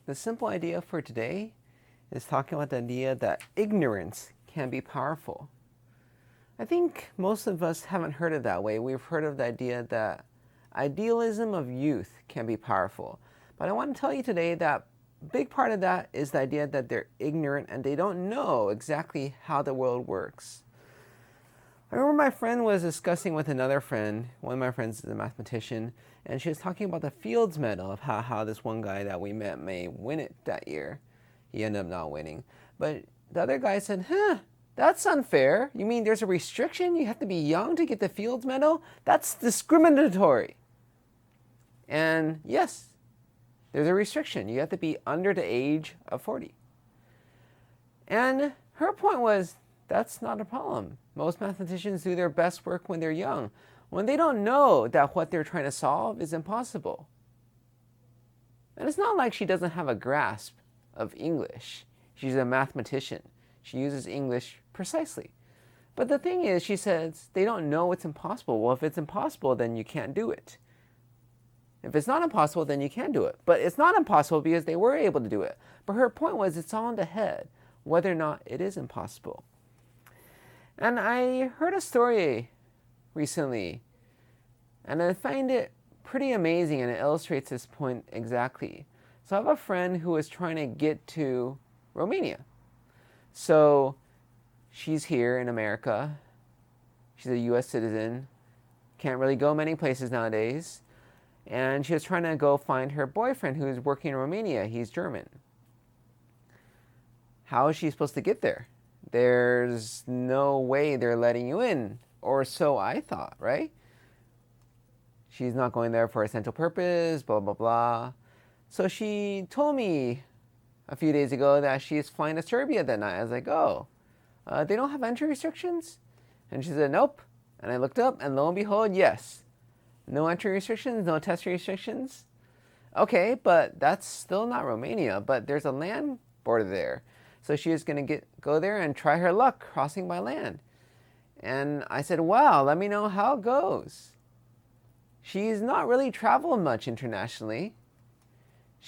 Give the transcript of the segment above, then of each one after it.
The simple idea for today is talking about the idea that ignorance can be powerful. I think most of us haven't heard it that way. We've heard of the idea that idealism of youth can be powerful. But I want to tell you today that a big part of that is the idea that they're ignorant and they don't know exactly how the world works. I remember my friend was discussing with another friend, one of my friends is a mathematician, and she was talking about the Fields Medal, of how this one guy that we met may win it that year. He ended up not winning. But the other guy said, that's unfair. You mean there's a restriction? You have to be young to get the Fields Medal? That's discriminatory. And yes, there's a restriction. You have to be under the age of 40. And her point was, that's not a problem. Most mathematicians do their best work when they're young, when they don't know that what they're trying to solve is impossible. And it's not like she doesn't have a grasp of English. She's a mathematician. She uses English precisely. But the thing is, she says, they don't know it's impossible. Well, if it's impossible, then you can't do it. If it's not impossible, then you can do it. But it's not impossible because they were able to do it. But her point was, it's all in the head, whether or not it is impossible. And I heard a story recently, and I find it pretty amazing, and it illustrates this point exactly. So I have a friend who is trying to get to Romania. So she's here in America. She's a US citizen. Can't really go many places nowadays. And she was trying to go find her boyfriend who's working in Romania. He's German. How is she supposed to get there? There's no way they're letting you in, or so I thought, right? She's not going there for a essential purpose, blah, blah, blah. So she told me a few days ago that she's flying to Serbia that night. I was like, oh, they don't have entry restrictions? And she said, nope. And I looked up, and lo and behold, yes. No entry restrictions, no test restrictions. Okay, but that's still not Romania, but there's a land border there. So she was going to go there and try her luck crossing by land. And I said, wow, let me know how it goes. She's not really traveled much internationally.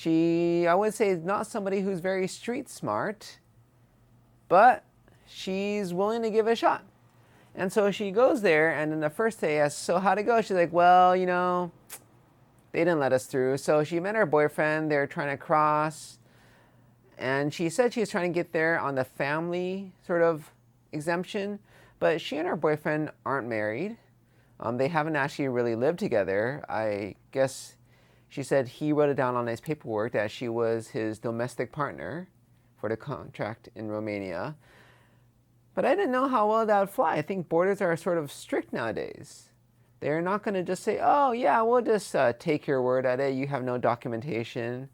I would say, is not somebody who's very street smart, but she's willing to give it a shot. And so she goes there, and then the first day I asked, so how'd it go? She's like, well, they didn't let us through. So she met her boyfriend. They're trying to cross. And she said she was trying to get there on the family sort of exemption, but she and her boyfriend aren't married. They haven't actually really lived together. I guess she said he wrote it down on his paperwork that she was his domestic partner for the contract in Romania. But I didn't know how well that would fly. I think borders are sort of strict nowadays. They're not going to just say, oh, yeah, we'll just take your word at it. You have no documentation.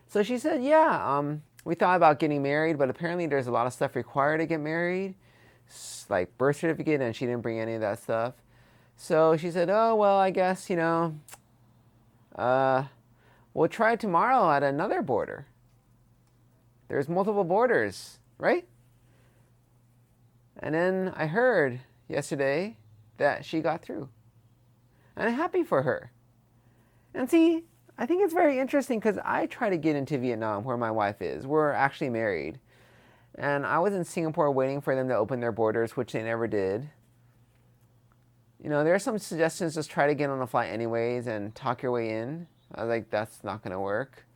So she said, yeah, we thought about getting married, but apparently there's a lot of stuff required to get married, like birth certificate, and she didn't bring any of that stuff. So she said, oh, well, I guess, we'll try tomorrow at another border. There's multiple borders, right? And then I heard yesterday that she got through. And I'm happy for her. And see, I think it's very interesting because I try to get into Vietnam where my wife is. We're actually married. And I was in Singapore waiting for them to open their borders, which they never did. There are some suggestions, just try to get on a flight anyways and talk your way in. I was like, that's not going to work.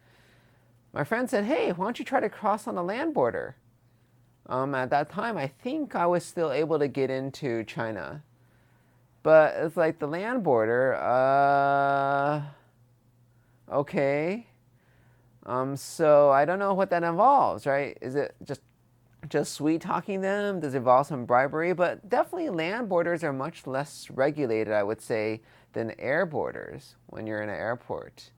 My friend said, hey, why don't you try to cross on the land border? At that time, I think I was still able to get into China. But it's like the land border, okay. So I don't know what that involves, right? Is it just sweet talking them? Does it involve some bribery? But definitely land borders are much less regulated, I would say, than air borders when you're in an airport.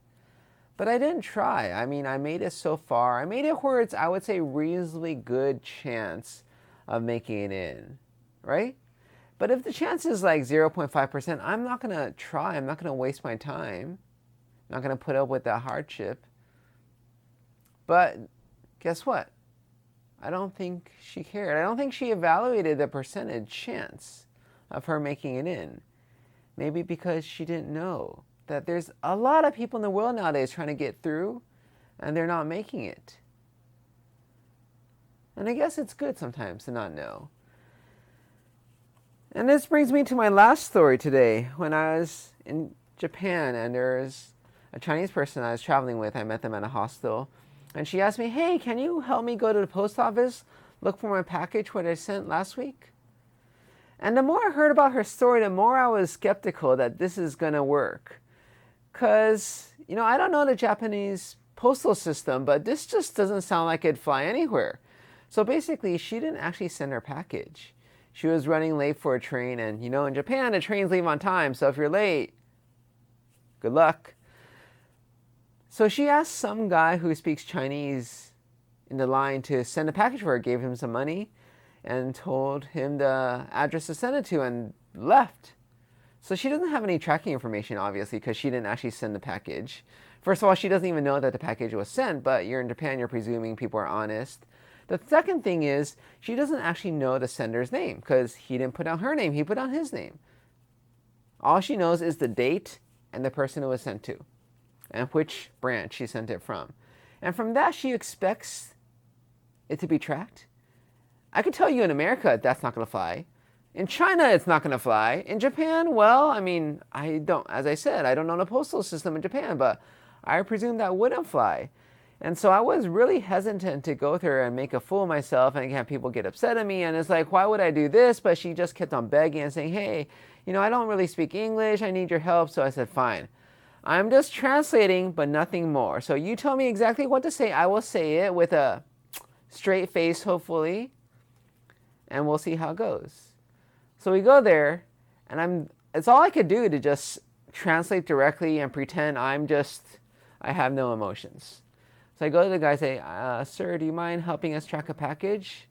But I didn't try. I mean, I made it so far. I made it where it's, I would say, reasonably good chance of making it in, right? But if the chance is like 0.5%, I'm not going to try. I'm not going to waste my time. I'm not going to put up with that hardship. But guess what? I don't think she cared. I don't think she evaluated the percentage chance of her making it in. Maybe because she didn't know that there's a lot of people in the world nowadays trying to get through, and they're not making it. And I guess it's good sometimes to not know. And this brings me to my last story today. When I was in Japan and there's a Chinese person I was traveling with, I met them at a hostel, and she asked me, hey, can you help me go to the post office, look for my package what I sent last week? And the more I heard about her story, the more I was skeptical that this is going to work. Because, I don't know the Japanese postal system, but this just doesn't sound like it'd fly anywhere. So basically, she didn't actually send her package. She was running late for a train, and in Japan, the trains leave on time, so if you're late, good luck. So she asked some guy who speaks Chinese in the line to send a package for her, gave him some money, and told him the address to send it to, and left. So she doesn't have any tracking information, obviously, because she didn't actually send the package. First of all, she doesn't even know that the package was sent, but you're in Japan, you're presuming people are honest. The second thing is, she doesn't actually know the sender's name, because he didn't put down her name, he put down his name. All she knows is the date and the person it was sent to, and which branch she sent it from. And from that, she expects it to be tracked. I could tell you in America, that's not going to fly. In China, it's not going to fly. In Japan, well, as I said, I don't know the postal system in Japan, but I presume that wouldn't fly. And so I was really hesitant to go with her and make a fool of myself and have people get upset at me. And it's like, why would I do this? But she just kept on begging and saying, hey, I don't really speak English. I need your help. So I said, fine. I'm just translating, but nothing more. So you tell me exactly what to say. I will say it with a straight face, hopefully. And we'll see how it goes. So we go there, and it's all I could do to just translate directly and pretend I have no emotions. So I go to the guy and say, sir, do you mind helping us track a package?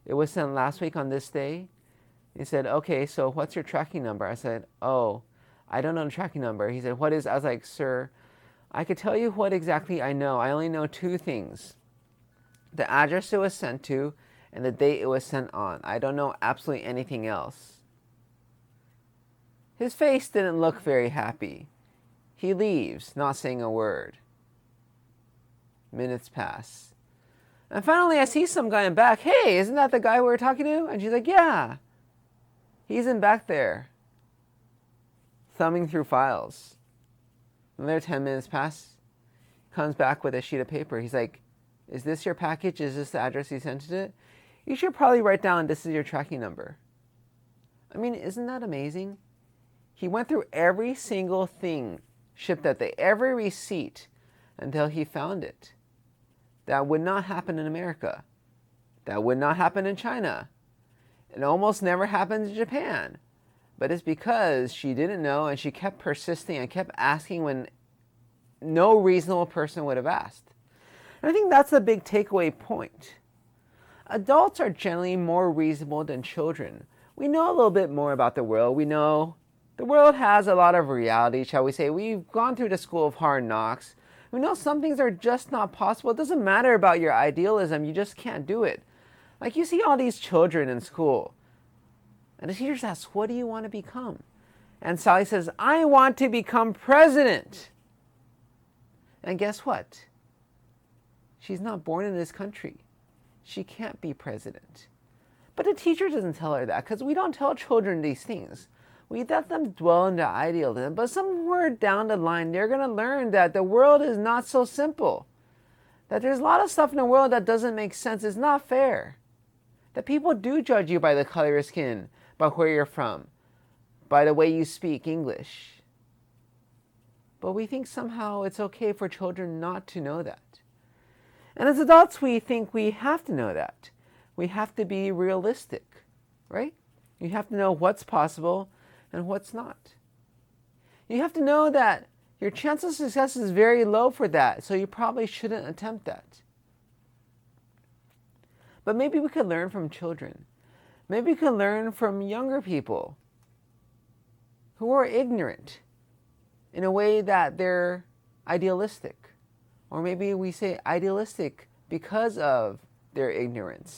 It was sent last week on this day. He said, okay, so what's your tracking number? I said, oh, I don't know the tracking number. He said, what is? I was like, sir, I could tell you what exactly I know. I only know two things. The address it was sent to and the date it was sent on. I don't know absolutely anything else. His face didn't look very happy. He leaves, not saying a word. Minutes pass. And finally I see some guy in back. Hey, isn't that the guy we were talking to? And she's like, yeah. He's in back there, thumbing through files. Another 10 minutes pass. Comes back with a sheet of paper. He's like, is this your package? Is this the address you sent it to? You should probably write down this is your tracking number. Isn't that amazing? He went through every single thing shipped that day, every receipt, until he found it. That would not happen in America. That would not happen in China. It almost never happens in Japan. But it's because she didn't know and she kept persisting and kept asking when no reasonable person would have asked. And I think that's a big takeaway point. Adults are generally more reasonable than children. We know a little bit more about the world. We know the world has a lot of reality, shall we say. We've gone through the school of hard knocks. We know some things are just not possible. It doesn't matter about your idealism. You just can't do it. Like you see all these children in school. And the teachers ask, what do you want to become? And Sally says, I want to become president. And guess what? She's not born in this country. She can't be president. But the teacher doesn't tell her that because we don't tell children these things. We let them dwell in their idealism, but somewhere down the line, they're going to learn that the world is not so simple. That there's a lot of stuff in the world that doesn't make sense. It's not fair. That people do judge you by the color of your skin, by where you're from, by the way you speak English. But we think somehow it's okay for children not to know that. And as adults, we think we have to know that. We have to be realistic, right? You have to know what's possible and what's not. You have to know that your chance of success is very low for that, so you probably shouldn't attempt that. But maybe we could learn from children. Maybe we could learn from younger people who are ignorant in a way that they're idealistic. Or maybe we say idealistic because of their ignorance.